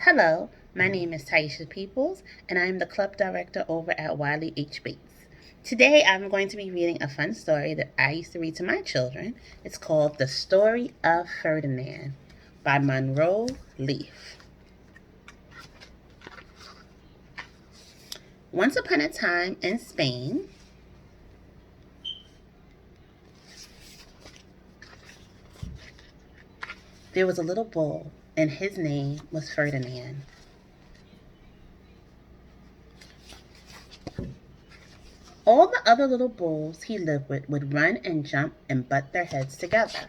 Hello, my name is Tyisha Peoples, and I am the club director over at Wiley H. Bates. Today I'm going to be reading a fun story that I used to read to my children. It's called The Story of Ferdinand by Monroe Leaf. Once upon a time in Spain, there was a little bull, and his name was Ferdinand. All the other little bulls he lived with would run and jump and butt their heads together.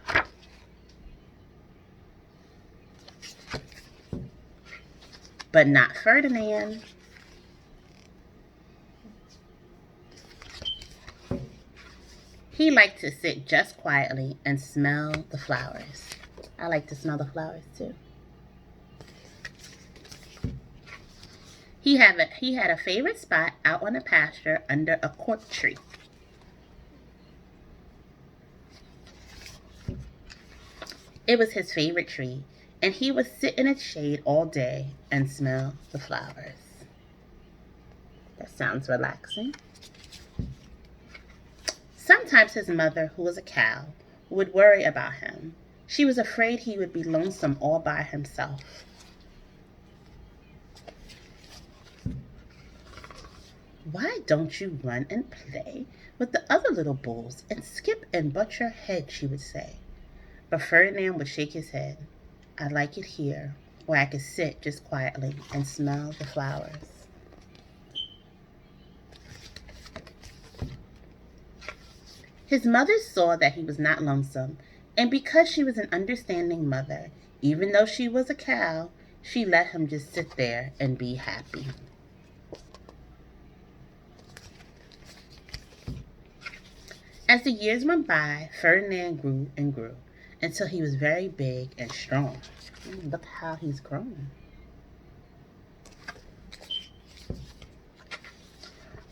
But not Ferdinand. He liked to sit just quietly and smell the flowers. I like to smell the flowers too. He had a favorite spot out on the pasture under a cork tree. It was his favorite tree, and he would sit in its shade all day and smell the flowers. That sounds relaxing. Sometimes his mother, who was a cow, would worry about him. She was afraid he would be lonesome all by himself. "Why don't you run and play with the other little bulls and skip and butt your head?" she would say. But Ferdinand would shake his head. "I like it here, where I could sit just quietly and smell the flowers." His mother saw that he was not lonesome, and because she was an understanding mother, even though she was a cow, she let him just sit there and be happy. As the years went by, Ferdinand grew and grew until he was very big and strong. Look how he's grown.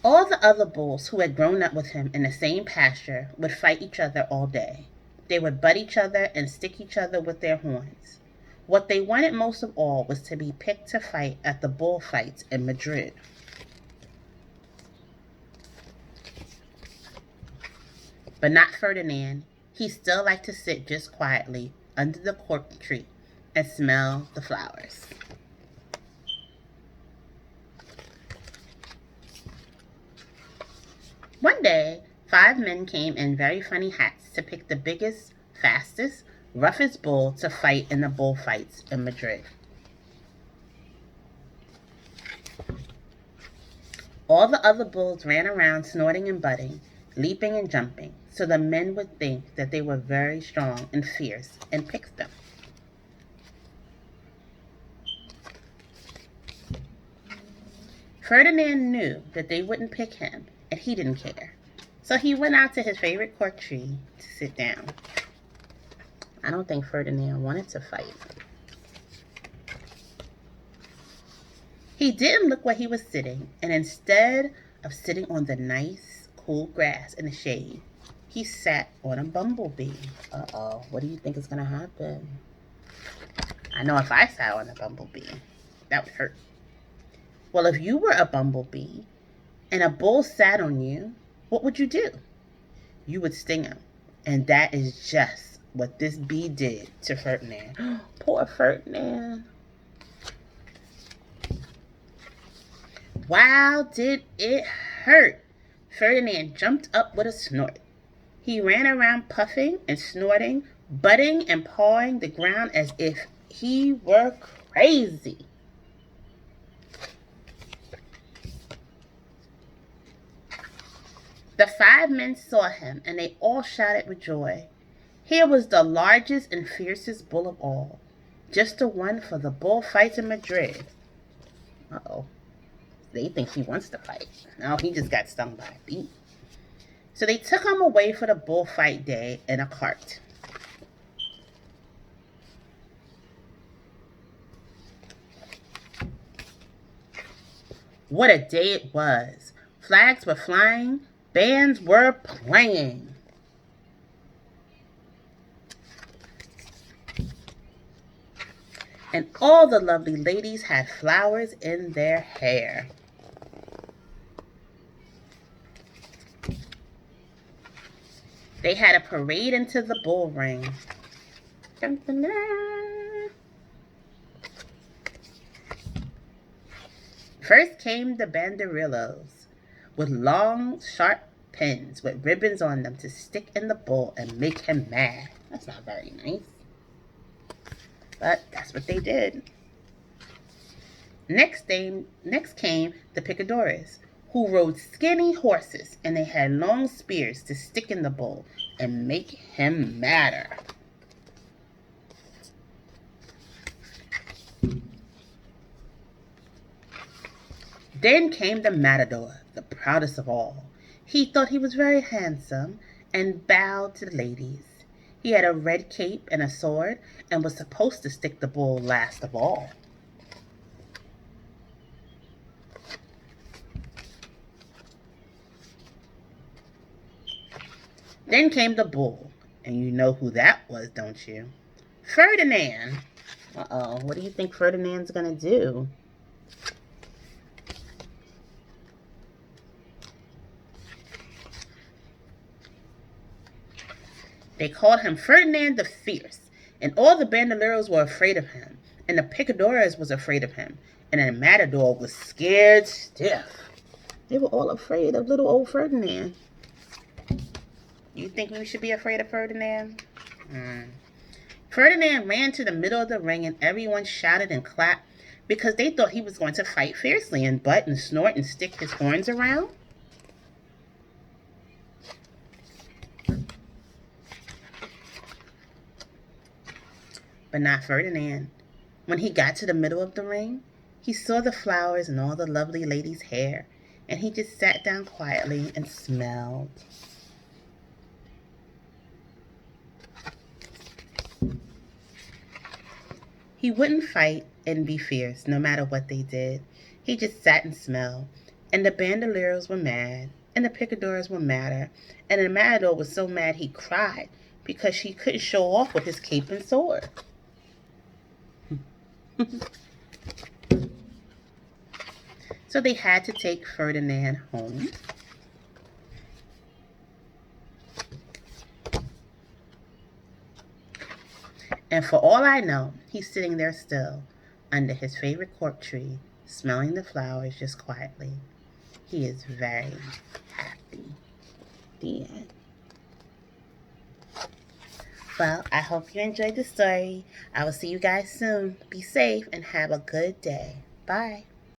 All the other bulls who had grown up with him in the same pasture would fight each other all day. They would butt each other and stick each other with their horns. What they wanted most of all was to be picked to fight at the bullfights in Madrid. But not Ferdinand. He still liked to sit just quietly under the cork tree and smell the flowers. One day, 5 men came in very funny hats to pick the biggest, fastest, roughest bull to fight in the bullfights in Madrid. All the other bulls ran around snorting and butting, leaping and jumping, so the men would think that they were very strong and fierce and picked them. Ferdinand knew that they wouldn't pick him, and he didn't care. So he went out to his favorite cork tree to sit down. I don't think Ferdinand wanted to fight. He didn't look where he was sitting, and instead of sitting on the nice, cool grass in the shade, he sat on a bumblebee. Uh-oh, what do you think is going to happen? I know if I sat on a bumblebee, that would hurt. Well, if you were a bumblebee and a bull sat on you, what would you do? You would sting him. And that is just what this bee did to Ferdinand. Poor Ferdinand. Wow, did it hurt. Ferdinand jumped up with a snort. He ran around puffing and snorting, butting and pawing the ground as if he were crazy. The 5 men saw him, and they all shouted with joy. Here was the largest and fiercest bull of all, just the one for the bullfights in Madrid. Uh-oh. They think he wants to fight. No, he just got stung by a bee. So they took him away for the bullfight day in a cart. What a day it was. Flags were flying. Bands were playing. and all the lovely ladies had flowers in their hair. They had a parade into the bull ring. Dun, dun, dun. First came the banderillos with long, sharp pins with ribbons on them to stick in the bull and make him mad. That's not very nice, but that's what they did. Next came the picadores, who rode skinny horses, and they had long spears to stick in the bull and make him madder. Then came the matador, the proudest of all. He thought he was very handsome and bowed to the ladies. He had a red cape and a sword and was supposed to stick the bull last of all. Then came the bull, and you know who that was, don't you? Ferdinand. Uh-oh, what do you think Ferdinand's gonna do? They called him Ferdinand the Fierce, and all the bandoleros were afraid of him, and the picadores was afraid of him, and the matador was scared stiff. They were all afraid of little old Ferdinand. You think we should be afraid of Ferdinand? Ferdinand ran to the middle of the ring, and everyone shouted and clapped because they thought he was going to fight fiercely and butt and snort and stick his horns around. But not Ferdinand. When he got to the middle of the ring, he saw the flowers and all the lovely ladies' hair, and he just sat down quietly and smelled. He wouldn't fight and be fierce no matter what they did. He just sat and smelled. And the bandoleros were mad, and the picadores were madder, and the matador was so mad he cried because she couldn't show off with his cape and sword. So they had to take Ferdinand home. And for all I know, he's sitting there still, under his favorite cork tree, smelling the flowers just quietly. He is very happy. The end. Well, I hope you enjoyed the story. I will see you guys soon. Be safe and have a good day. Bye.